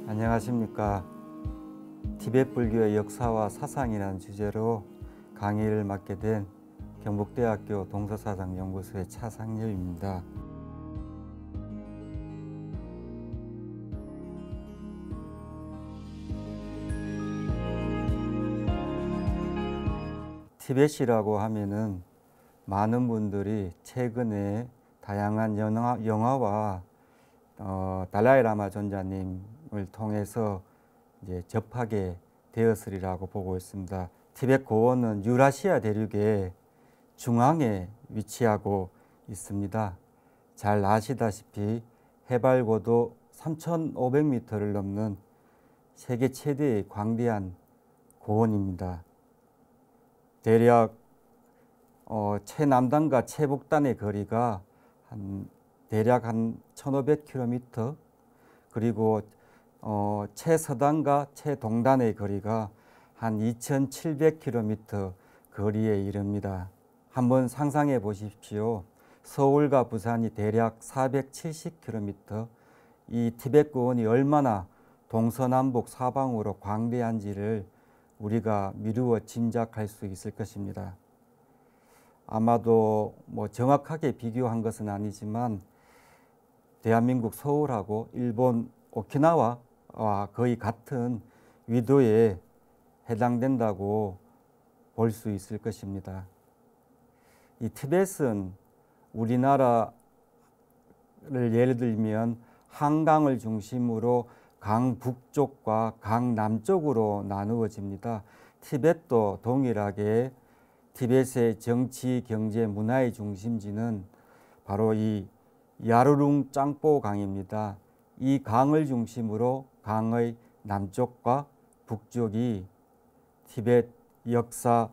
안녕하십니까. 티벳 불교의 역사와 사상이라는 주제로 강의를 맡게 된 경북대학교 동서사상연구소의 차상렬입니다. 티벳이라고 하면은 많은 분들이 최근에 다양한 영화와 달라이 라마 존자님을 통해서 이제 접하게 되었으리라고 보고 있습니다. 티벳 고원은 유라시아 대륙의 중앙에 위치하고 있습니다. 잘 아시다시피 해발 고도 3,500m를 넘는 세계 최대의 광대한 고원입니다. 대략 최남단과 최북단의 거리가 대략 한 1,500km, 그리고 최서단과 최동단의 거리가 한 2,700km 거리에 이릅니다. 한번 상상해 보십시오. 서울과 부산이 대략 470km, 이 티벳 고원이 얼마나 동서남북 사방으로 광대한지를 우리가 미루어 짐작할 수 있을 것입니다. 아마도 정확하게 비교한 것은 아니지만 대한민국 서울하고 일본 오키나와와 거의 같은 위도에 해당된다고 볼 수 있을 것입니다. 이 티벳은 우리나라를 예를 들면 한강을 중심으로 강 북쪽과 강 남쪽으로 나누어집니다. 티벳도 동일하게 티벳의 정치, 경제, 문화의 중심지는 바로 이 야르룽 짱뽀 강입니다. 이 강을 중심으로 강의 남쪽과 북쪽이 티벳 역사,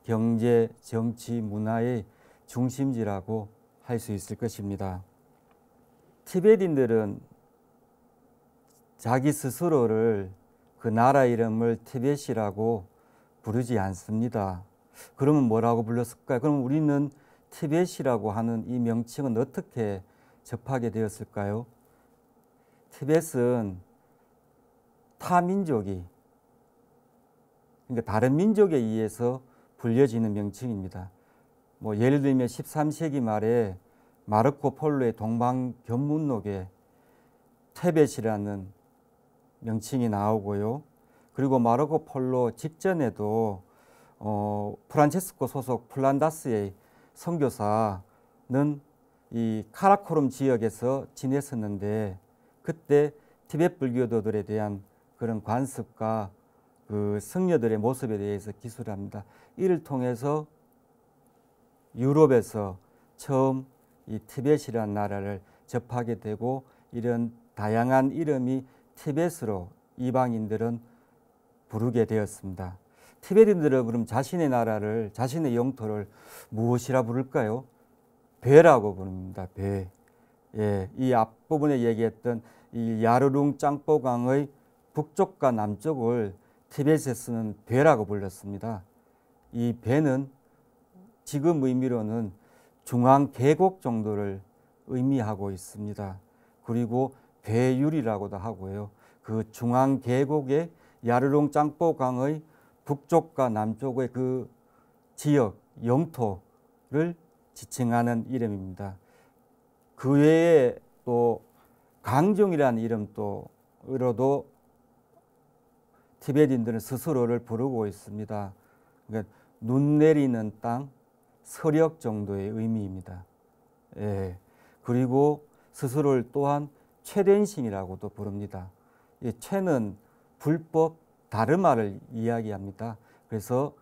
경제, 정치, 문화의 중심지라고 할 수 있을 것입니다. 티벳인들은 자기 스스로를 그 나라 이름을 티벳이라고 부르지 않습니다. 그러면 뭐라고 불렀을까요? 그럼 우리는 티벳이라고 하는 이 명칭은 어떻게 접하게 되었을까요? 티벳은 타 민족이, 그러니까 다른 민족에 의해서 불려지는 명칭입니다. 예를 들면 13세기 말에 마르코 폴로의 동방견문록에 티벳이라는 명칭이 나오고요. 그리고 마르코 폴로 직전에도 프란체스코 소속 플란다스의 선교사는 이 카라코름 지역에서 지냈었는데 그때 티벳 불교도들에 대한 그런 관습과 그 승려들의 모습에 대해서 기술합니다. 이를 통해서 유럽에서 처음 이 티벳이라는 나라를 접하게 되고 이런 다양한 이름이 티벳으로 이방인들은 부르게 되었습니다. 티벳인들은 그럼 자신의 나라를, 자신의 영토를 무엇이라 부를까요? 배라고 부릅니다. 배. 예, 이 앞부분에 얘기했던 이 야르룽 짱뽀강의 북쪽과 남쪽을 티벳에서는 배라고 불렀습니다. 이 배는 지금 의미로는 중앙 계곡 정도를 의미하고 있습니다. 그리고 배율이라고도 하고요. 그 중앙 계곡의 야르룽 짱뽀강의 북쪽과 남쪽의 그 지역, 영토를 지칭하는 이름입니다. 그 외에 또 강정이라는 이름으로도 티벳인들은 스스로를 부르고 있습니다. 그러니까 눈 내리는 땅, 서력 정도의 의미입니다. 예. 그리고 스스로를 또한 최된신이라고도 부릅니다. 이 최는 불법 다르마를 이야기합니다. 그래서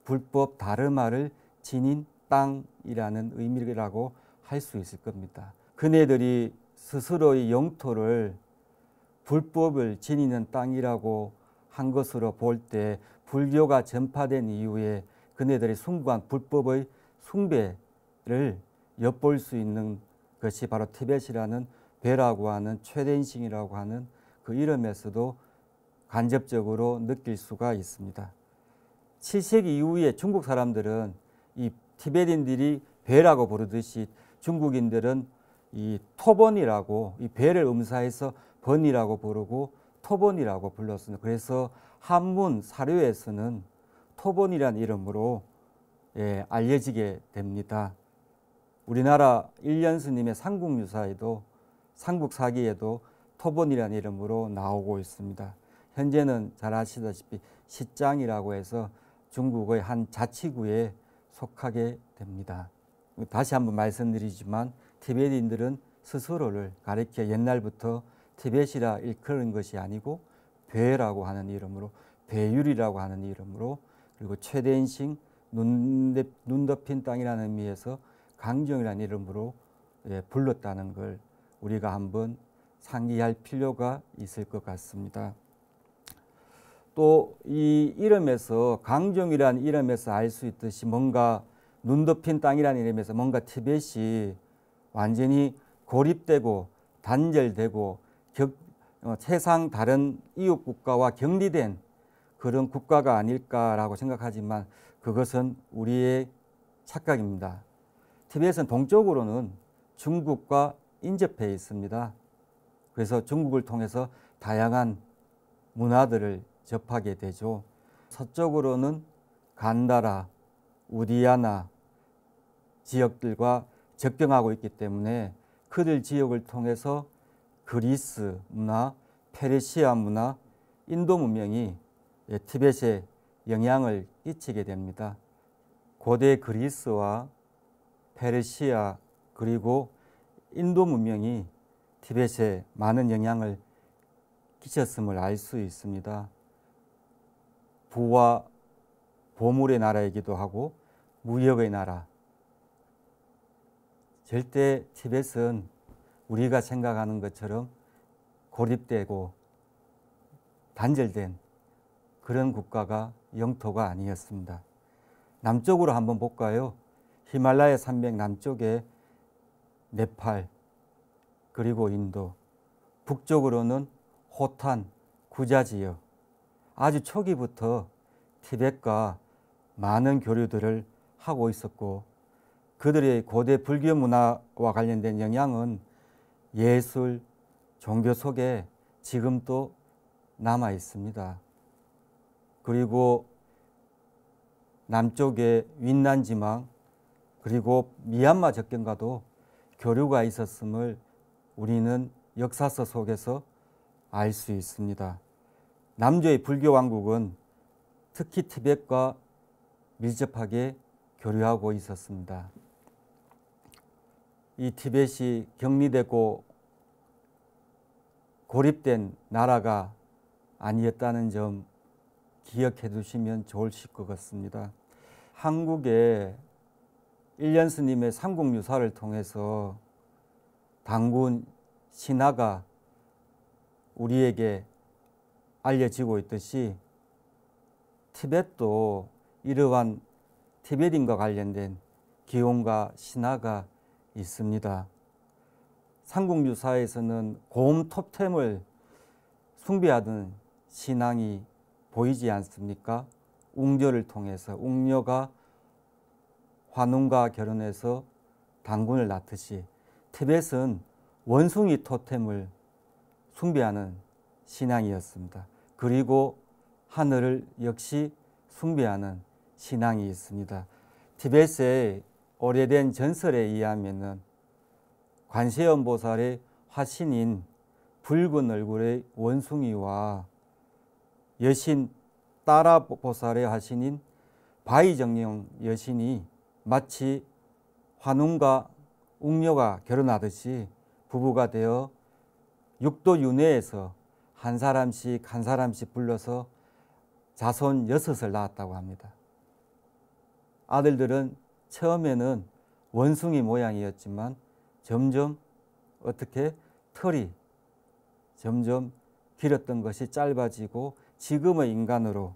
불법 다르마를 지닌 땅이라는 의미라고 할 수 있을 겁니다. 그네들이 스스로의 영토를 불법을 지니는 땅이라고 한 것으로 볼 때 불교가 전파된 이후에 그네들이 숭고한 불법의 숭배를 엿볼 수 있는 것이 바로 티벳이라는 배라고 하는 최된신이라고 하는 그 이름에서도 간접적으로 느낄 수가 있습니다. 7세기 이후에 중국 사람들은 이 티벳인들이 배라고 부르듯이 중국인들은 이 토번이라고 이 배를 음사해서 번이라고 부르고 토본이라고 불렀습니다. 그래서 한문 사료에서는 토본이라는 이름으로 알려지게 됩니다. 우리나라 일년 스님의 삼국유사에도 삼국사기에도 토본이라는 이름으로 나오고 있습니다. 현재는 잘 아시다시피 시장이라고 해서 중국의 한 자치구에 속하게 됩니다. 다시 한번 말씀드리지만 티베트인들은 스스로를 가리켜 옛날부터 티벳이라 일컬은 것이 아니고 배라고 하는 이름으로, 배율이라고 하는 이름으로, 그리고 최대인식 눈 덮인 땅이라는 의미에서 강정이라는 이름으로 불렀다는 걸 우리가 한번 상기할 필요가 있을 것 같습니다. 또 이 이름에서, 강정이라는 이름에서 알 수 있듯이 뭔가 눈 덮인 땅이라는 이름에서 뭔가 티벳이 완전히 고립되고 단절되고 세상 다른 이웃 국가와 격리된 그런 국가가 아닐까라고 생각하지만 그것은 우리의 착각입니다. 티벳은 동쪽으로는 중국과 인접해 있습니다. 그래서 중국을 통해서 다양한 문화들을 접하게 되죠. 서쪽으로는 간다라, 우디아나 지역들과 접경하고 있기 때문에 그들 지역을 통해서 그리스 문화, 페르시아 문화, 인도 문명이 티벳에 영향을 끼치게 됩니다. 고대 그리스와 페르시아 그리고 인도 문명이 티벳에 많은 영향을 끼쳤음을 알 수 있습니다. 부와 보물의 나라이기도 하고 무역의 나라. 절대 티벳은 우리가 생각하는 것처럼 고립되고 단절된 그런 국가가 영토가 아니었습니다. 남쪽으로 한번 볼까요? 히말라야 산맥 남쪽에 네팔 그리고 인도, 북쪽으로는 호탄, 구자 지역. 아주 초기부터 티벳과 많은 교류들을 하고 있었고 그들의 고대 불교 문화와 관련된 영향은 예술, 종교 속에 지금도 남아 있습니다. 그리고 남쪽의 윈난 지방 그리고 미얀마 접경과도 교류가 있었음을 우리는 역사서 속에서 알 수 있습니다. 남조의 불교 왕국은 특히 티벳과 밀접하게 교류하고 있었습니다. 이 티벳이 격리되고 고립된 나라가 아니었다는 점 기억해 두시면 좋으실 것 같습니다. 한국의 일년 스님의 삼국유사를 통해서 단군 신화가 우리에게 알려지고 있듯이 티벳도 이러한 티베트인과 관련된 기원과 신화가 있습니다. 삼국유사에서는 곰 토템을 숭배하던 신앙이 보이지 않습니까? 웅녀를 통해서 웅녀가 환웅과 결혼해서 단군을 낳듯이 티벳은 원숭이 토템을 숭배하는 신앙이었습니다. 그리고 하늘을 역시 숭배하는 신앙이 있습니다. 티벳의 오래된 전설에 의하면 관세음보살의 화신인 붉은 얼굴의 원숭이와 여신 따라보살의 화신인 바위정령 여신이 마치 환웅과 웅녀가 결혼하듯이 부부가 되어 육도 윤회에서 한 사람씩 불러서 자손 6을 낳았다고 합니다. 아들들은 처음에는 원숭이 모양이었지만 점점 어떻게 털이 점점 길었던 것이 짧아지고 지금의 인간으로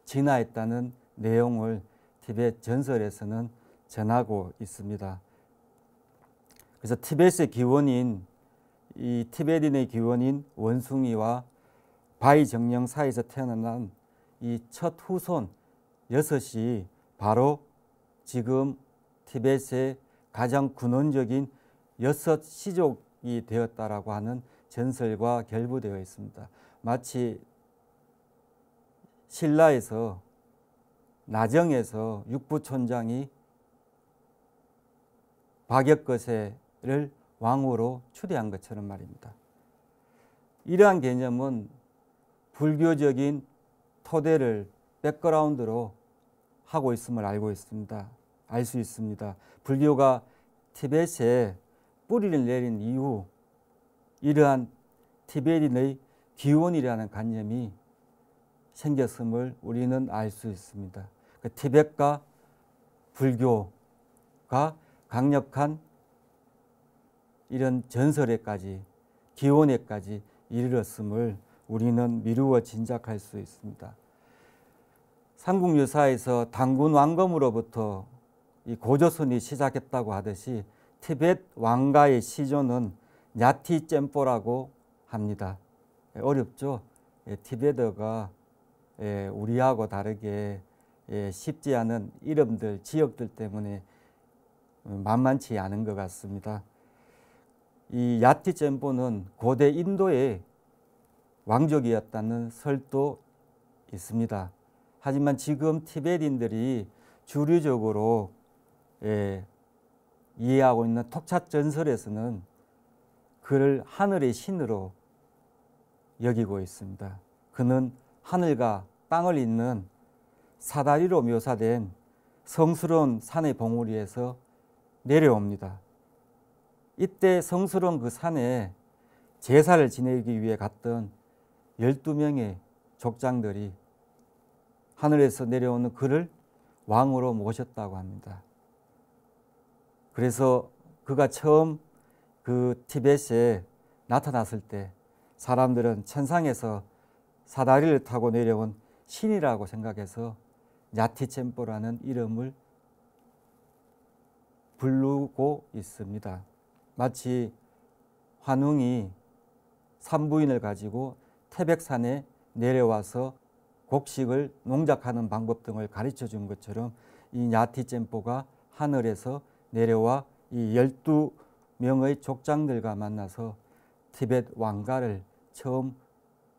진화했다는 내용을 티벳 전설에서는 전하고 있습니다. 그래서 티벳의 기원인 이 티베트인의 기원인 원숭이와 바위정령 사이에서 태어난 이 첫 후손 6이 바로 지금 티벳의 가장 근원적인 6 시족이 되었다라고 하는 전설과 결부되어 있습니다. 마치 신라에서 나정에서 육부촌장이 박역거세를 왕으로 추대한 것처럼 말입니다. 이러한 개념은 불교적인 토대를 백그라운드로 하고 있음을 알고 있습니다. 알 수 있습니다. 불교가 티벳에 뿌리를 내린 이후 이러한 티베트인의 기원이라는 관념이 생겼음을 우리는 알 수 있습니다. 그 티벳과 불교가 강력한 이런 전설에까지 기원에까지 이르렀음을 우리는 미루어 짐작할 수 있습니다. 삼국유사에서 단군 왕검으로부터 이 고조선이 시작했다고 하듯이 티벳 왕가의 시조는 냐티쨘뽀라고 합니다. 어렵죠? 티베트가 우리하고 다르게 쉽지 않은 이름들, 지역들 때문에 만만치 않은 것 같습니다. 이 야티쨘뽀는 고대 인도의 왕족이었다는 설도 있습니다. 하지만 지금 티베트인들이 주류적으로 이해하고 있는 톡차 전설에서는 그를 하늘의 신으로 여기고 있습니다. 그는 하늘과 땅을 잇는 사다리로 묘사된 성스러운 산의 봉우리에서 내려옵니다. 이때 성스러운 그 산에 제사를 지내기 위해 갔던 12명의 족장들이 하늘에서 내려오는 그를 왕으로 모셨다고 합니다. 그래서 그가 처음 그 티벳에 나타났을 때 사람들은 천상에서 사다리를 타고 내려온 신이라고 생각해서 야티쨘뽀라는 이름을 부르고 있습니다. 마치 환웅이 산부인을 가지고 태백산에 내려와서 곡식을 농작하는 방법 등을 가르쳐 준 것처럼 이 야티쨘뽀가 하늘에서 내려와 이 12명의 족장들과 만나서 티벳 왕가를 처음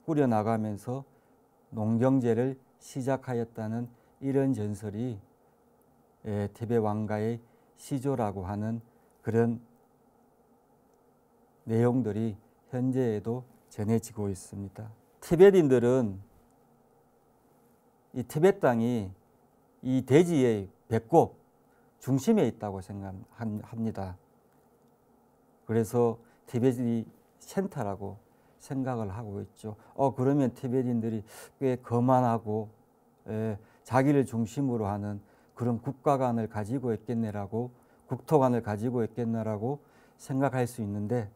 꾸려나가면서 농경제를 시작하였다는 이런 전설이 티벳 왕가의 시조라고 하는 그런 내용들이 현재에도 전해지고 있습니다. 티베트인들은 이 티벳 땅이 이 대지의 배꼽 중심에 있다고 생각합니다. 그래서 티벳이 센터라고 생각을 하고 있죠. 그러면 티베트인들이 꽤 거만하고 자기를 중심으로 하는 그런 국가관을 가지고 있겠네라고, 국토관을 가지고 있겠네라고 생각할 수 있는데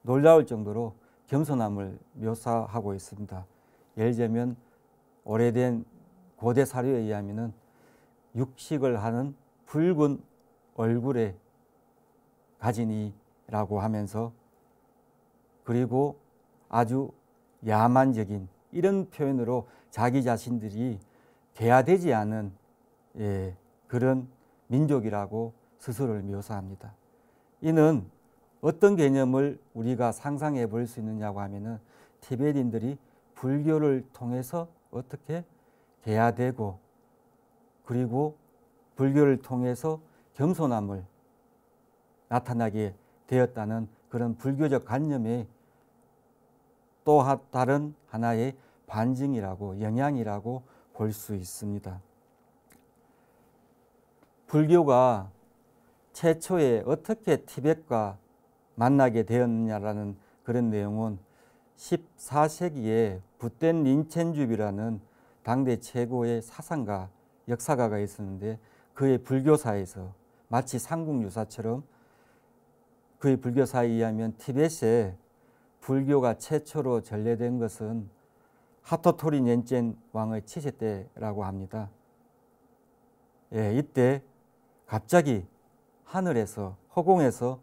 놀라울 정도로 겸손함을 묘사하고 있습니다. 예를 들면 오래된 고대 사료에 의하면은 육식을 하는 붉은 얼굴에 가진 이라고 하면서, 그리고 아주 야만적인 이런 표현으로 자기 자신들이 개화되지 않은 그런 민족이라고 스스로를 묘사합니다. 이는 어떤 개념을 우리가 상상해 볼 수 있느냐고 하면은 티베트인들이 불교를 통해서 어떻게 개화되고 그리고 불교를 통해서 겸손함을 나타나게 되었다는 그런 불교적 관념의 또 다른 하나의 반증이라고, 영향이라고 볼 수 있습니다. 불교가 최초에 어떻게 티벳과 만나게 되었느냐라는 그런 내용은 14세기에 붓덴 린첸줍이라는 당대 최고의 사상가, 역사가가 있었는데 그의 불교사에서 마치 삼국유사처럼 그의 불교사에 의하면 티벳에 불교가 최초로 전래된 것은 하토토리 녜첸 왕의 치세 때라고 합니다. 이때 갑자기 하늘에서, 허공에서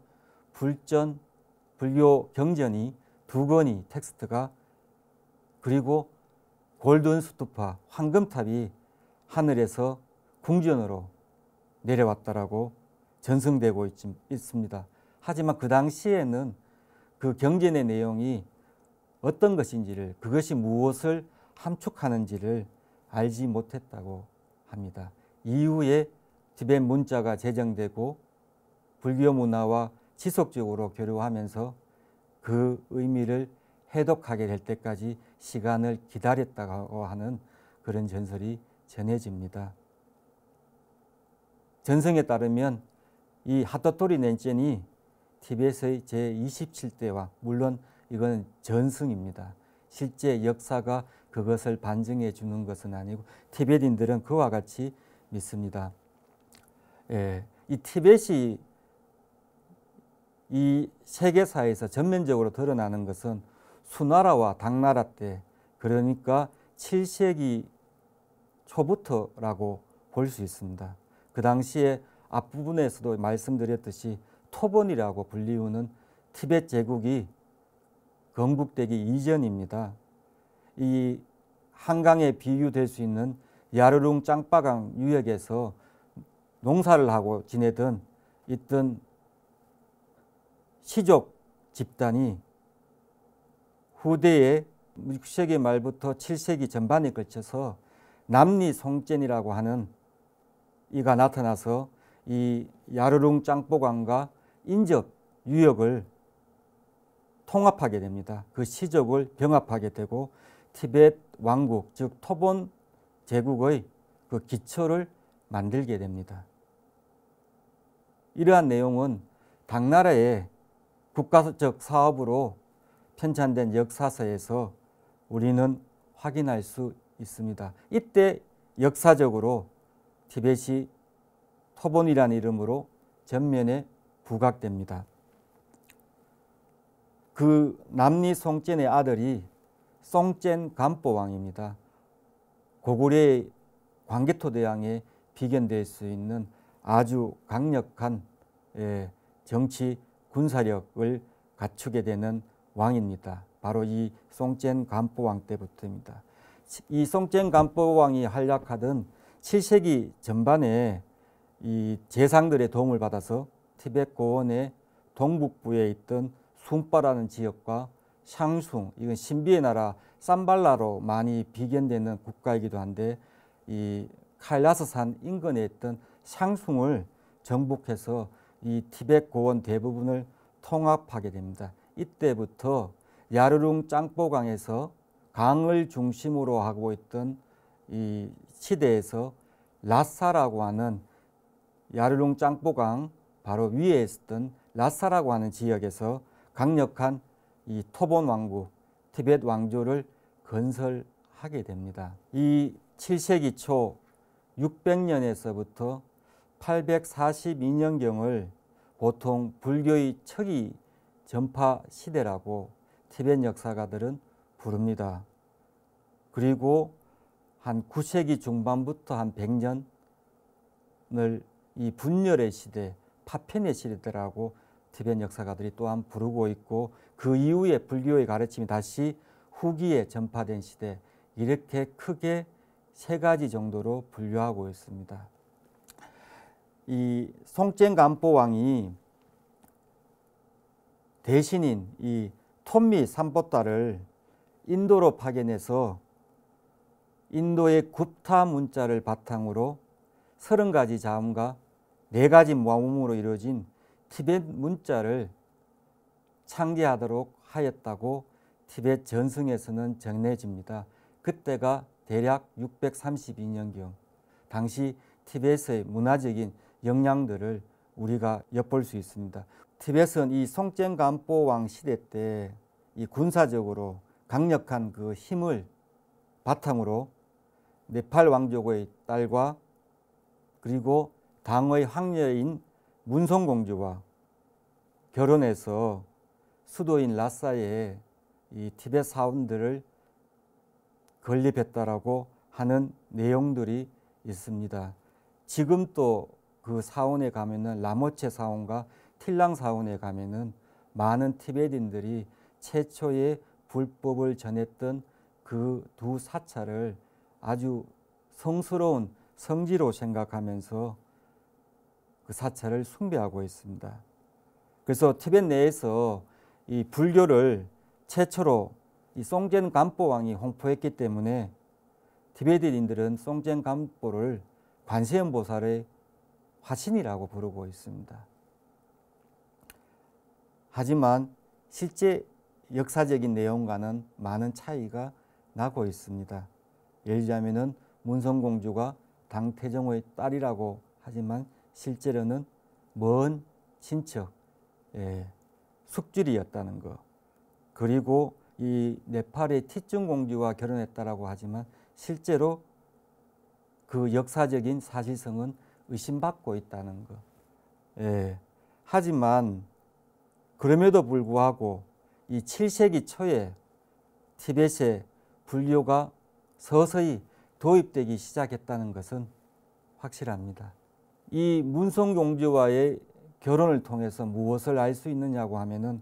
불교 경전이 2권이 텍스트가, 그리고 골든 스투파, 황금탑이 하늘에서 궁전으로 내려왔다라고 전승되고 있습니다. 하지만 그 당시에는 그 경전의 내용이 어떤 것인지를, 그것이 무엇을 함축하는지를 알지 못했다고 합니다. 이후에 티벳 문자가 제정되고 불교 문화와 지속적으로 교류하면서 그 의미를 해독하게 될 때까지 시간을 기다렸다고 하는 그런 전설이 전해집니다. 전성에 따르면 이 하토토리 넨첸이 티벳의 제27대왕, 물론 이건 전승입니다. 실제 역사가 그것을 반증해 주는 것은 아니고 티베트인들은 그와 같이 믿습니다. 이 티벳이 이 세계사에서 전면적으로 드러나는 것은 수나라와 당나라 때, 그러니까 7세기 초부터라고 볼 수 있습니다. 그 당시에 앞부분에서도 말씀드렸듯이 토본이라고 불리우는 티벳 제국이 건국되기 이전입니다. 이 한강에 비유될 수 있는 야르룽 짱바강 유역에서 농사를 하고 지내던 있던 시족 집단이 후대에 6세기 말부터 7세기 전반에 걸쳐서 남리 송젠이라고 하는 이가 나타나서 이 야르룽 짱보강과 인접 유역을 통합하게 됩니다. 그 시족을 병합하게 되고 티벳 왕국, 즉 토본 제국의 그 기초를 만들게 됩니다. 이러한 내용은 당나라의 국가적 사업으로 편찬된 역사서에서 우리는 확인할 수 있습니다. 이때 역사적으로 티벳이 토본이라는 이름으로 전면에 부각됩니다. 그 남리 송젠의 아들이 송젠 간뽀왕입니다. 고구려의 광개토대왕에 비견될 수 있는 아주 강력한 정치 군사력을 갖추게 되는 왕입니다. 바로 이 송젠 간뽀왕 때부터입니다. 이 송젠 간뽀왕이 활약하던 7세기 전반에 이 제상들의 도움을 받아서 티벳 고원의 동북부에 있던 숭바라는 지역과 샹숭, 이건 신비의 나라 삼발라로 많이 비견되는 국가이기도 한데 이 카일라스산 인근에 있던 샹숭을 정복해서 이 티벳 고원 대부분을 통합하게 됩니다. 이때부터 야르룽 짱보강에서 강을 중심으로 하고 있던 이 시대에서 라사라고 하는 야르룽 짱보강 바로 위에 있었던 라사라고 하는 지역에서 강력한 이 토본 왕국, 티벳 왕조를 건설하게 됩니다. 이 7세기 초 600년에서부터 842년경을 보통 불교의 초기 전파 시대라고 티벳 역사가들은 부릅니다. 그리고 한 9세기 중반부터 한 100년을 이 분열의 시대, 파편의 시대라고 티벳 역사가들이 또한 부르고 있고, 그 이후에 불교의 가르침이 다시 후기에 전파된 시대, 이렇게 크게 세 가지 정도로 분류하고 있습니다. 이 송젠 간뽀왕이 대신인 이 톱미 삼보따를 인도로 파견해서 인도의 굽타 문자를 바탕으로 30가지 자음과 4가지 모음으로 이루어진 티벳 문자를 창제하도록 하였다고 티벳 전승에서는 전해집니다. 그때가 대략 632년경, 당시 티벳의 문화적인 역량들을 우리가 엿볼 수 있습니다. 티벳은 이 송젠 간뽀왕 시대 때 이 군사적으로 강력한 그 힘을 바탕으로 네팔 왕족의 딸과 그리고 당의 황녀인 문송공주와 결혼해서 수도인 라사에 이 티벳 사원들을 건립했다라고 하는 내용들이 있습니다. 지금 또 그 사원에 가면은 라모체 사원과 틸랑 사원에 가면은 많은 티베트인들이 최초의 불법을 전했던 그 두 사찰을 아주 성스러운 성지로 생각하면서 그 사찰을 숭배하고 있습니다. 그래서 티벳 내에서 이 불교를 최초로 이 송젠 간포왕이 홍포했기 때문에 티베트인들은 송젠 간포를 관세음보살의 화신이라고 부르고 있습니다. 하지만 실제 역사적인 내용과는 많은 차이가 나고 있습니다. 예를 들자면은 문성공주가 당태종의 딸이라고 하지만 실제로는 먼 친척 숙주리였다는 것. 그리고 이 네팔의 티쭝공주와 결혼했다라고 하지만 실제로 그 역사적인 사실성은 의심받고 있다는 것. 하지만 그럼에도 불구하고 이 7세기 초에 티벳에 불교가 서서히 도입되기 시작했다는 것은 확실합니다. 이 문성공주와의 결혼을 통해서 무엇을 알 수 있느냐고 하면은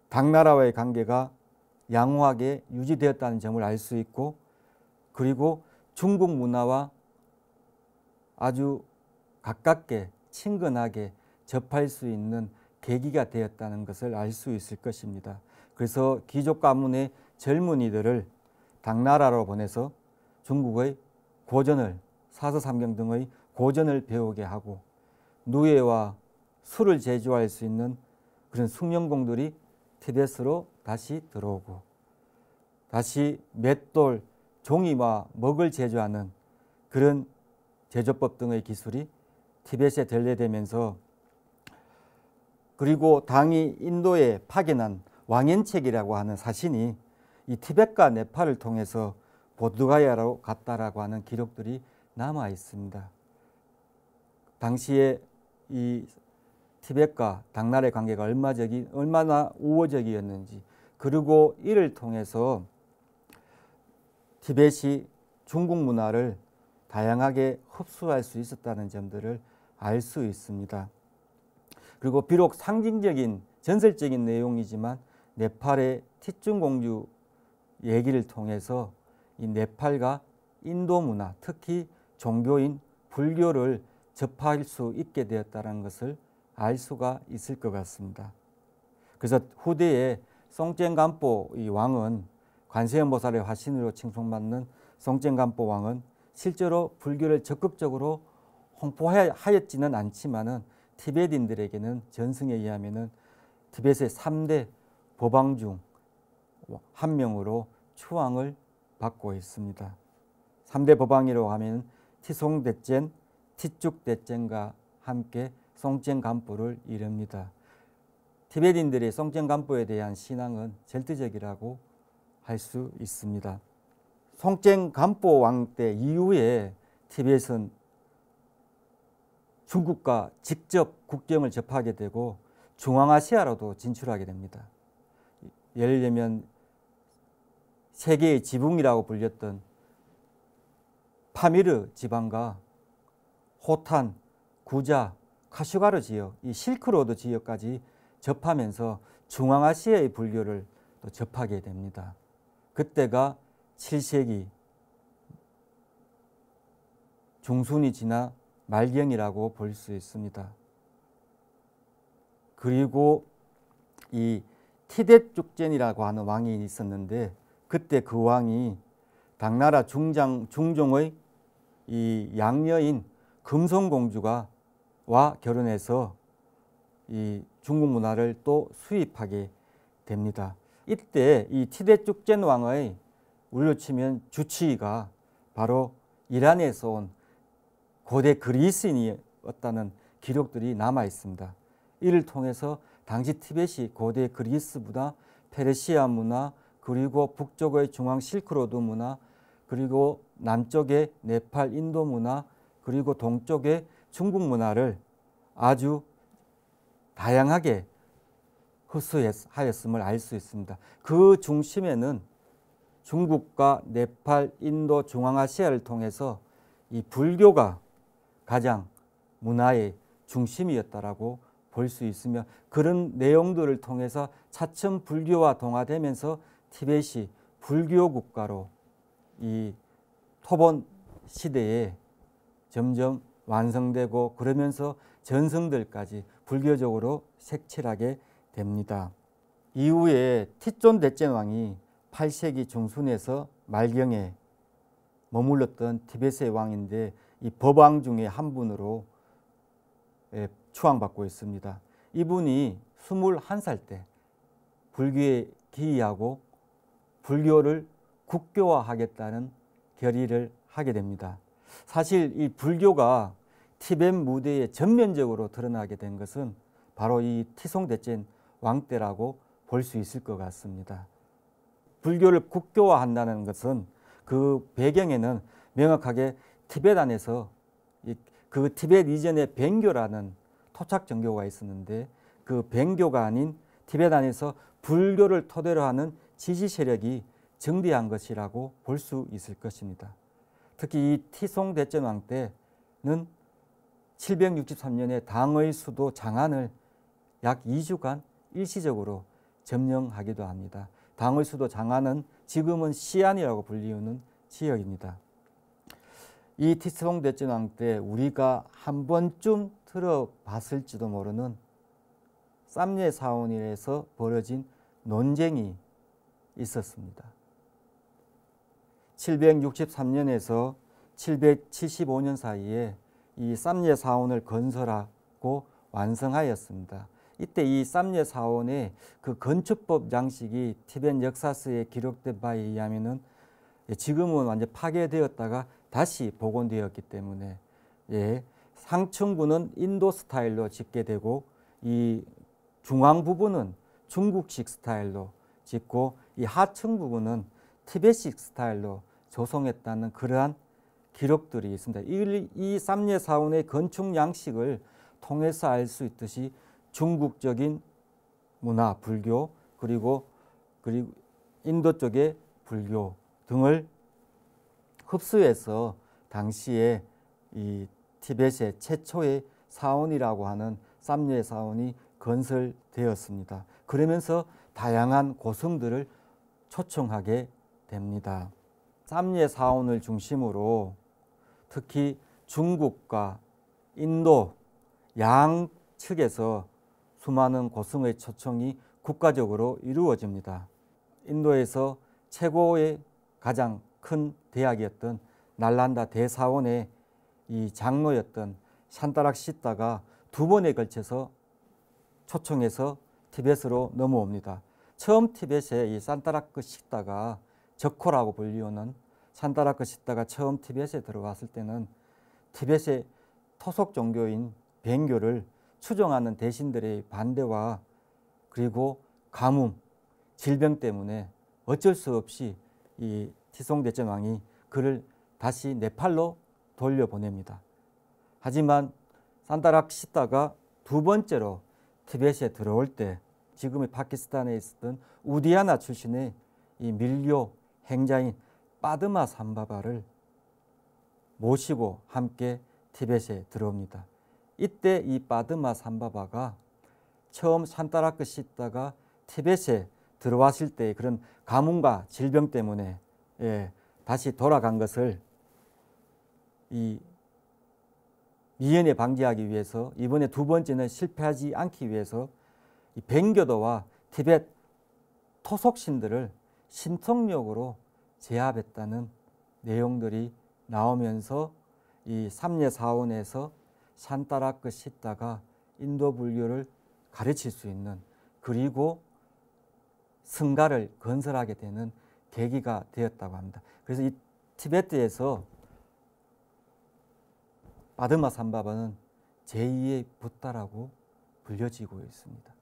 당나라와의 관계가 양호하게 유지되었다는 점을 알 수 있고, 그리고 중국 문화와 아주 가깝게 친근하게 접할 수 있는 계기가 되었다는 것을 알 수 있을 것입니다. 그래서 귀족 가문의 젊은이들을 당나라로 보내서 중국의 고전을, 사서삼경 등의 고전을 배우게 하고, 누에와 술을 제조할 수 있는 그런 숙련공들이 티벳으로 다시 들어오고, 다시 맷돌, 종이와 먹을 제조하는 그런 제조법 등의 기술이 티벳에 전래되면서, 그리고 당이 인도에 파견한 왕연책이라고 하는 사신이 이 티벳과 네팔을 통해서 보드가야로 갔다라고 하는 기록들이 남아 있습니다. 당시에 이 티벳과 당나라의 관계가 얼마나 우호적이었는지, 그리고 이를 통해서 티벳이 중국 문화를 다양하게 흡수할 수 있었다는 점들을 알 수 있습니다. 그리고 비록 상징적인 전설적인 내용이지만 네팔의 티쭝공주 얘기를 통해서 이 네팔과 인도 문화, 특히 종교인 불교를 접할 수 있게 되었다는 것을 알 수가 있을 것 같습니다. 그래서 후대에 송젠 간포 이 왕은, 관세음보살의 화신으로 칭송받는 송젠 간포 왕은 실제로 불교를 적극적으로 홍보하였지는 않지만은 티베트인들에게는 전승에 의하면은 티벳의 3대 법왕 중 한 명으로 추앙을 받고 있습니다. 3대 법왕이라고 하면 티송대젠, 티쭝대젠과 함께 송젠 간포를 이릅니다. 티베트인들의 송젠 간포에 대한 신앙은 절대적이라고 할 수 있습니다. 송젠 간포 왕 때 이후에 티벳은 중국과 직접 국경을 접하게 되고 중앙아시아로도 진출하게 됩니다. 예를 들면 세계의 지붕이라고 불렸던 파미르 지방과 호탄, 구자, 카슈가르 지역, 이 실크로드 지역까지 접하면서 중앙아시아의 불교를 또 접하게 됩니다. 그때가 7세기 중순이 지나 말경이라고 볼 수 있습니다. 그리고 이 티뎃죽젠이라고 하는 왕이 있었는데, 그때 그 왕이 당나라 중종의 이 양녀인 금성공주와 결혼해서 이 중국 문화를 또 수입하게 됩니다. 이때 이 티뎃죽젠 왕의 우리로 치면 주치의가 바로 이란에서 온 고대 그리스인이었다는 기록들이 남아 있습니다. 이를 통해서 당시 티벳이 고대 그리스 문화, 페르시아 문화, 그리고 북쪽의 중앙 실크로드 문화, 그리고 남쪽의 네팔, 인도 문화, 그리고 동쪽의 중국 문화를 아주 다양하게 흡수하였음을 알 수 있습니다. 그 중심에는 중국과 네팔, 인도, 중앙아시아를 통해서 이 불교가 가장 문화의 중심이었다라고 볼 수 있으며, 그런 내용들을 통해서 차츰 불교와 동화되면서 티벳이 불교 국가로 이 토본 시대에 점점 완성되고, 그러면서 전승들까지 불교적으로 색칠하게 됩니다. 이후에 티존대제왕이 8세기 중순에서 말경에 머물렀던 티베트의 왕인데 이 법왕 중에 한 분으로 추앙받고 있습니다. 이분이 21살 때 불교에 기이하고 불교를 국교화하겠다는 결의를 하게 됩니다. 사실 이 불교가 티베트 무대에 전면적으로 드러나게 된 것은 바로 이 티송대첸 왕 때라고 볼 수 있을 것 같습니다. 불교를 국교화한다는 것은 그 배경에는 명확하게 티베트 안에서 그 티베트 이전에 뱅교라는 토착 정교가 있었는데 그 뱅교가 아닌 티베트 안에서 불교를 토대로 하는 지지 세력이 정대한 것이라고 볼 수 있을 것입니다. 특히 이 티송대전왕 때는 763년에 당의 수도 장안을 약 2주간 일시적으로 점령하기도 합니다. 당의 수도 장안은 지금은 시안이라고 불리우는 지역입니다. 이 티송대전왕 때 우리가 한 번쯤 들어봤을지도 모르는 쌈예사원에서 벌어진 논쟁이 있었습니다. 763년에서 775년 사이에 이 쌈예사원을 건설하고 완성하였습니다. 이때 이 쌈예사원의 그 건축법 양식이 티베트 역사서에 기록된 바에 의하면은 지금은 완전 파괴되었다가 다시 복원되었기 때문에 상층부는 인도 스타일로 짓게 되고 이 중앙 부분은 중국식 스타일로 짓고 이 하층 부분은 티베트식 스타일로 조성했다는 그러한 기록들이 있습니다. 이 쌈예사원의 건축 양식을 통해서 알 수 있듯이 중국적인 문화, 불교 그리고 인도 쪽의 불교 등을 흡수해서 당시에 이 티베트의 최초의 사원이라고 하는 쌈예사원이 건설되었습니다. 그러면서 다양한 고성들을 초청하게 됩니다. 쌈예사원을 중심으로 특히 중국과 인도 양측에서 수많은 고성의 초청이 국가적으로 이루어집니다. 인도에서 최고의 가장 큰 대학이었던 날란다 대사원의 이 장로였던 산타락 시타가 두 번에 걸쳐서 초청해서 티베트로 넘어옵니다. 처음 티베트에 이 산타라크 시타가 적호라고 불리우는 산타라크 시타가 처음 티베트에 들어왔을 때는 티베트의 토속 종교인 뱅교를 추종하는 대신들의 반대와 그리고 가뭄, 질병 때문에 어쩔 수 없이 이 티송대전왕이 그를 다시 네팔로 돌려보냅니다. 하지만 산타락 시타가 두 번째로 티베트에 들어올 때 지금의 파키스탄에 있었던 우디아나 출신의 이 밀교 행자인 빠드마 삼바바를 모시고 함께 티베트에 들어옵니다. 이때 이 빠드마 삼바바가 처음 산타라크 시타가 티베트에 들어왔을 때 그런 가뭄과 질병 때문에 다시 돌아간 것을 이 미연에 방지하기 위해서 이번에 두 번째는 실패하지 않기 위해서 이 뱅교도와 티베트 토속신들을 신통력으로 제압했다는 내용들이 나오면서 이 쌈예사원에서 산타라크 시타가 인도 불교를 가르칠 수 있는 그리고 성가를 건설하게 되는 계기가 되었다고 합니다. 그래서 이 티베트에서 빠드마 삼바바는 제2의 붓다라고 불려지고 있습니다.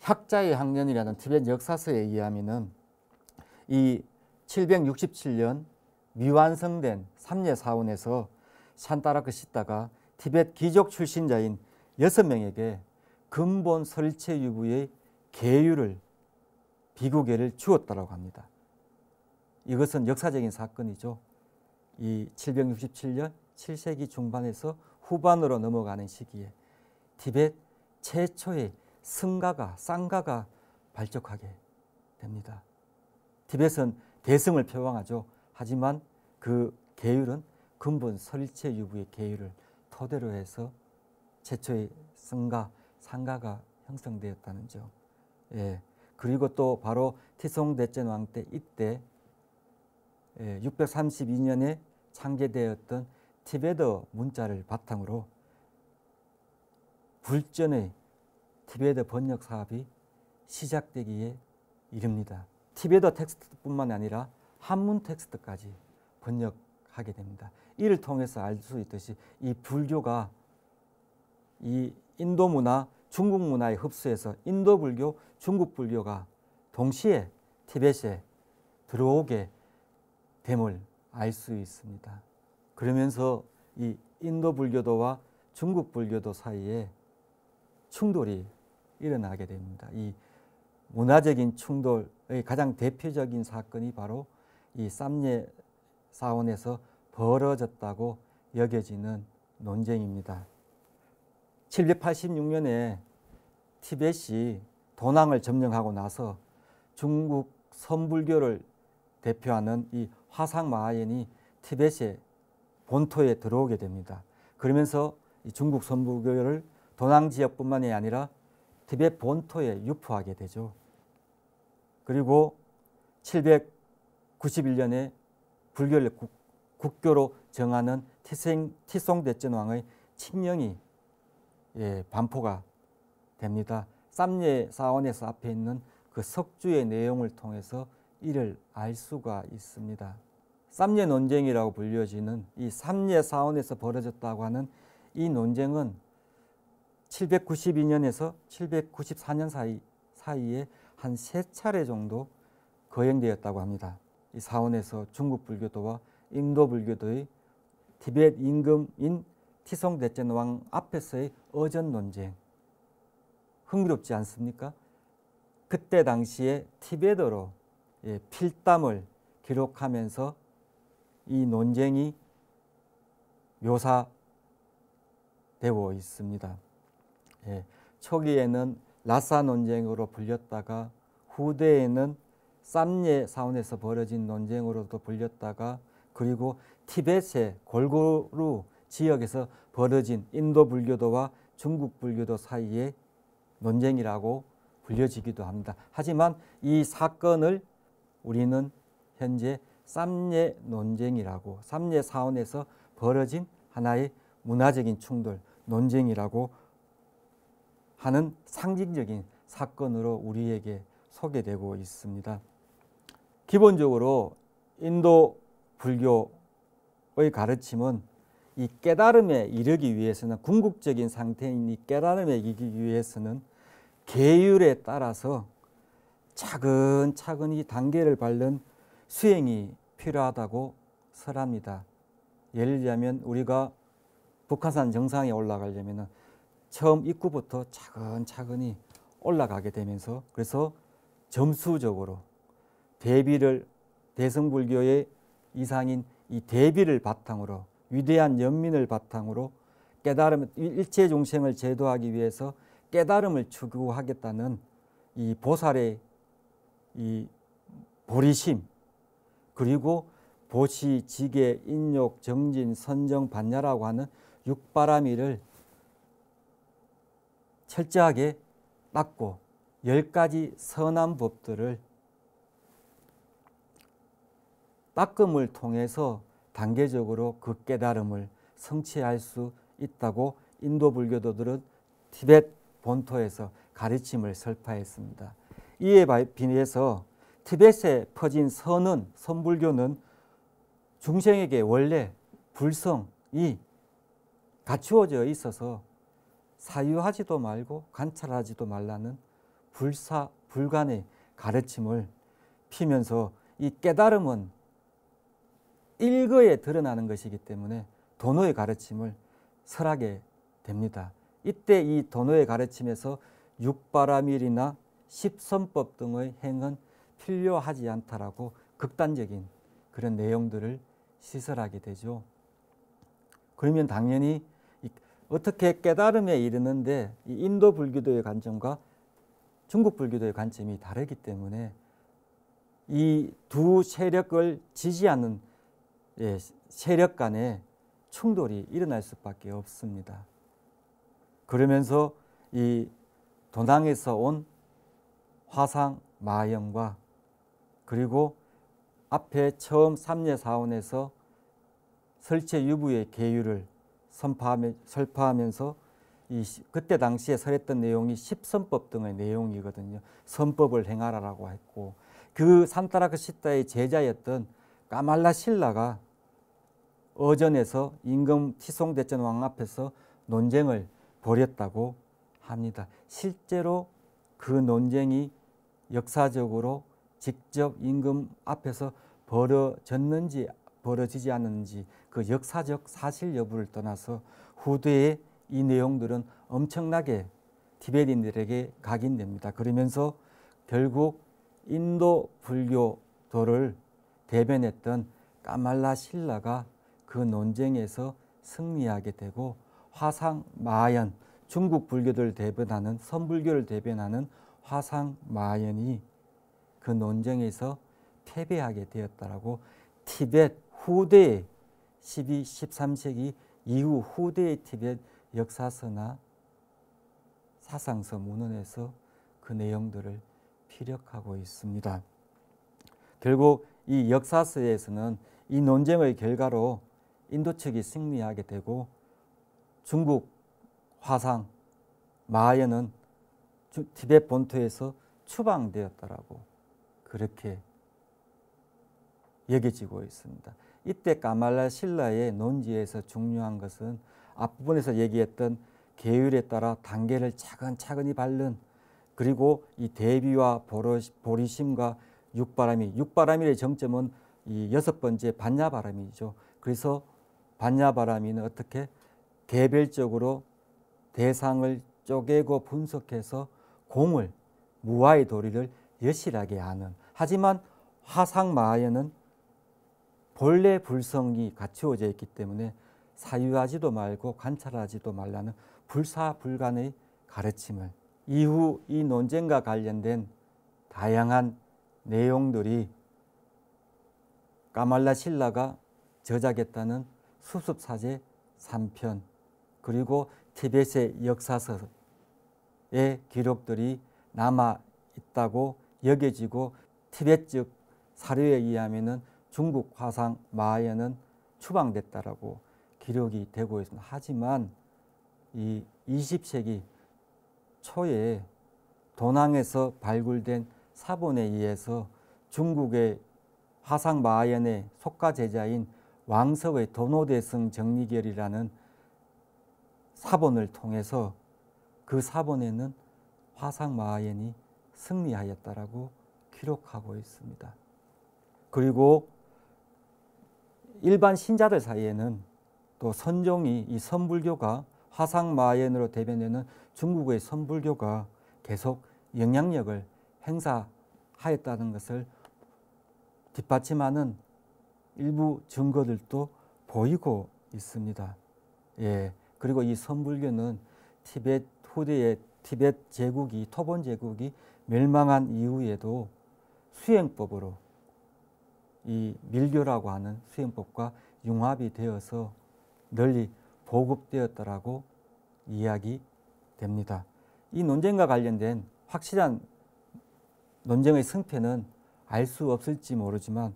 학자의 학년이라는 티베트 역사서에 의하면은 이 767년 미완성된 쌈예사원에서 산타라크 시타가 티베트 귀족 출신자인 6명에게 근본 설체 유부의 계율을 비구계를 주었다고 합니다. 이것은 역사적인 사건이죠. 이 767년 7세기 중반에서 후반으로 넘어가는 시기에 티베트 최초의 성가가 쌍가가 발족하게 됩니다. 티베트은 대승을 표방하죠. 하지만 그 계율은 근본 설체 유부의 계율을 토대로 해서 최초의 성가, 상가가 형성되었다는 점. 예. 그리고 또 바로 티송대제왕 때 이때 632년에 창제되었던 티베트 문자를 바탕으로 불전의 티베트 번역 사업이 시작되기에 이릅니다. 티베트 텍스트뿐만 아니라 한문 텍스트까지 번역하게 됩니다. 이를 통해서 알 수 있듯이 이 불교가 이 인도 문화, 중국 문화에 흡수해서 인도 불교, 중국 불교가 동시에 티베트에 들어오게 됨을 알 수 있습니다. 그러면서 이 인도 불교도와 중국 불교도 사이에 충돌이 일어나게 됩니다. 이 문화적인 충돌의 가장 대표적인 사건이 바로 이 쌈예 사원에서 벌어졌다고 여겨지는 논쟁입니다. 786년에 티벳이 도낭을 점령하고 나서 중국 선불교를 대표하는 이 화상마하연이 티벳의 본토에 들어오게 됩니다. 그러면서 이 중국 선불교를 도낭 지역뿐만이 아니라 티벳 본토에 유포하게 되죠. 그리고 791년에 불교를 국교로 정하는 티송대전왕의 칙령이 반포가 됩니다. 쌈예 사원에서 앞에 있는 그 석주의 내용을 통해서 이를 알 수가 있습니다. 쌈예 논쟁이라고 불려지는 이 쌈예 사원에서 벌어졌다고 하는 이 논쟁은 792년에서 794년 사이에 한 3차례 정도 거행되었다고 합니다. 이 사원에서 중국 불교도와 인도 불교도의 티벳 임금인 티송대전왕 앞에서의 어전 논쟁. 흥미롭지 않습니까? 그때 당시에 티베트어로 필담을 기록하면서 이 논쟁이 묘사되고 있습니다. 초기에는 라사 논쟁으로 불렸다가 후대에는 쌈예 사원에서 벌어진 논쟁으로도 불렸다가 그리고 티벳의 골고루 지역에서 벌어진 인도 불교도와 중국 불교도 사이의 논쟁이라고 불려지기도 합니다. 하지만 이 사건을 우리는 현재 쌈예 논쟁이라고, 쌈예 사원에서 벌어진 하나의 문화적인 충돌, 논쟁이라고 하는 상징적인 사건으로 우리에게 소개되고 있습니다. 기본적으로 인도 불교의 가르침은 이 깨달음에 이르기 위해서는, 궁극적인 상태인 이 깨달음에 이르기 위해서는 계율에 따라서 차근차근히 단계를 밟는 수행이 필요하다고 설합니다. 예를 들자면 우리가 북한산 정상에 올라가려면 처음 입구부터 차근차근히 올라가게 되면서, 그래서 점수적으로 대성불교의 이상인 이 대비를 바탕으로, 위대한 연민을 바탕으로 깨달음, 일체 중생을 제도하기 위해서 깨달음을 추구하겠다는 이 보살의 이 보리심, 그리고 보시, 지계, 인욕, 정진, 선정, 반야라고 하는 육바라밀을 철저하게 닦고 10가지 선한 법들을 닦음을 통해서 단계적으로 그 깨달음을 성취할 수 있다고 인도 불교도들은 티벳 본토에서 가르침을 설파했습니다. 이에 비해서 티벳에 퍼진 선불교는 중생에게 원래 불성이 갖추어져 있어서 사유하지도 말고 관찰하지도 말라는 불가의 가르침을 피면서 이 깨달음은 일거에 드러나는 것이기 때문에 도노의 가르침을 설하게 됩니다. 이때 이 도노의 가르침에서 육바라밀이나 십선법 등의 행은 필요하지 않다라고 극단적인 그런 내용들을 시설하게 되죠. 그러면 당연히 어떻게 깨달음에 이르는데 이 인도 불교도의 관점과 중국 불교도의 관점이 다르기 때문에 이 두 세력을 지지하는 세력 간의 충돌이 일어날 수밖에 없습니다. 그러면서 이 도낭에서 온 화상 마연과 그리고 앞에 처음 삼례사원에서 설체유부의 계율을 설파하면서 그때 당시에 설했던 내용이 십선법 등의 내용이거든요. 선법을 행하라라고 했고, 그 산타라크시타의 제자였던 까말라 신라가 어전에서 임금 티송대전 왕 앞에서 논쟁을 벌였다고 합니다. 실제로 그 논쟁이 역사적으로 직접 임금 앞에서 벌어지지 않았는지 그 역사적 사실 여부를 떠나서 후대에 이 내용들은 엄청나게 티베트인들에게 각인됩니다. 그러면서 결국 인도 불교도를 대변했던 까말라 신라가 그 논쟁에서 승리하게 되고 화상 마연, 중국 불교를 대변하는 선불교를 대변하는 화상 마연이 그 논쟁에서 패배하게 되었다라고 티베트 후대의 12, 13세기 이후 후대의 티베트 역사서나 사상서 문헌에서 그 내용들을 피력하고 있습니다. 결국 이 역사서에서는 이 논쟁의 결과로 인도 측이 승리하게 되고 중국 화상 마하연은 티베트 본토에서 추방되었다라고 그렇게 여겨지고 있습니다. 이때 까말라 신라의 논지에서 중요한 것은 앞부분에서 얘기했던 계율에 따라 단계를 차근차근히 밟는, 그리고 이 대비와 보리심과 육바람일의 정점은 이 6번째 반야바람이죠. 그래서 반야바람이는 어떻게 개별적으로 대상을 쪼개고 분석해서 공을, 무아의 도리를 여실하게 하는, 하지만 화상마하연은 본래 불성이 갖추어져 있기 때문에 사유하지도 말고 관찰하지도 말라는 불사불간의 가르침을, 이후 이 논쟁과 관련된 다양한 내용들이 까말라 신라가 저작했다는 수습사제 3편, 그리고 티베트의 역사서의 기록들이 남아 있다고 여겨지고, 티베트 즉 사료에 의하면은 중국 화상 마하연은 추방됐다라고 기록이 되고 있습니다. 하지만 이 20세기 초에 도낭에서 발굴된 사본에 의해서 중국의 화상 마하연의 속가 제자인 왕석의 도노대승 정리결이라는 사본을 통해서 그 사본에는 화상 마하연이 승리하였다라고 기록하고 있습니다. 그리고 일반 신자들 사이에는 또 선종이 이 선불교가 화상 마하연으로 대변되는 중국의 선불교가 계속 영향력을 행사하였다는 것을 뒷받침하는 일부 증거들도 보이고 있습니다. 예. 그리고 이 선불교는 티베트 후대의 티베트 제국이, 토본 제국이 멸망한 이후에도 수행법으로 이 밀교라고 하는 수행법과 융합이 되어서 널리 보급되었다라고 이야기됩니다. 이 논쟁과 관련된 확실한 논쟁의 승패는 알 수 없을지 모르지만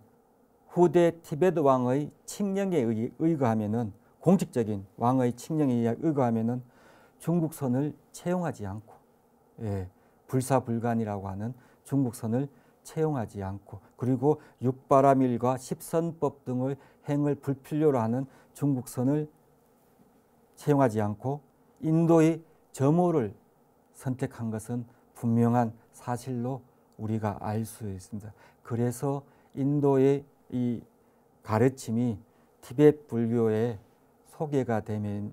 후대 티베트 왕의 칙령에 의거하면은, 공식적인 왕의 칙령에 의거하면은 중국선을 채용하지 않고, 불사불간이라고 하는 중국선을 채용하지 않고, 그리고 육바라밀과 십선법 등의 행을 불필요로 하는 중국선을 채용하지 않고 인도의 점호를 선택한 것은 분명한 사실로 우리가 알 수 있습니다. 그래서 인도의 이 가르침이 티베트 불교에 소개가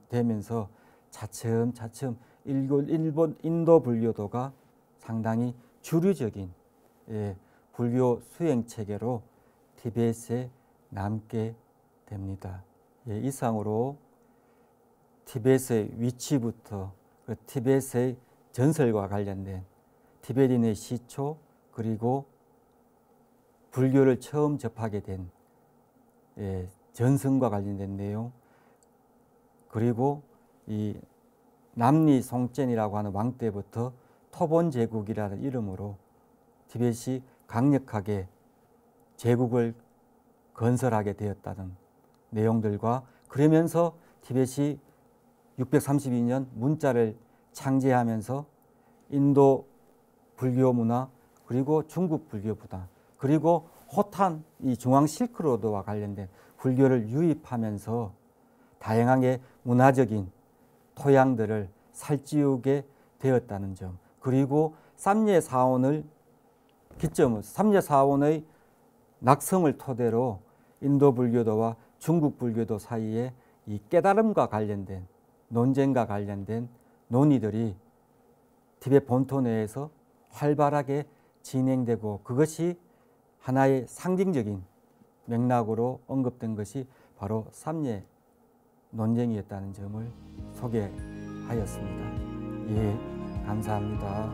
되면서 차츰차츰 인도 불교도가 상당히 주류적인 불교 수행 체계로 티베트에 남게 됩니다. 이상으로 티베트의 위치부터 그 티베트의 전설과 관련된 티베트인의 시초, 그리고 불교를 처음 접하게 된 전승과 관련된 내용, 그리고 이 남리 송젠이라고 하는 왕 때부터 토본 제국이라는 이름으로 티벳이 강력하게 제국을 건설하게 되었다는 내용들과, 그러면서 티벳이 632년 문자를 창제하면서 인도 불교 문화, 그리고 중국 불교 문화, 그리고 호탄, 이 중앙 실크로드와 관련된 불교를 유입하면서 다양하게 문화적인 토양들을 살찌우게 되었다는 점, 그리고 삼예사원의 낙성을 토대로 인도 불교도와 중국 불교도 사이에 이 깨달음과 관련된 논쟁과 관련된 논의들이 티벳 본토 내에서 활발하게 진행되고, 그것이 하나의 상징적인 맥락으로 언급된 것이 바로 삼예 논쟁이었다는 점을 소개하였습니다. 예, 감사합니다.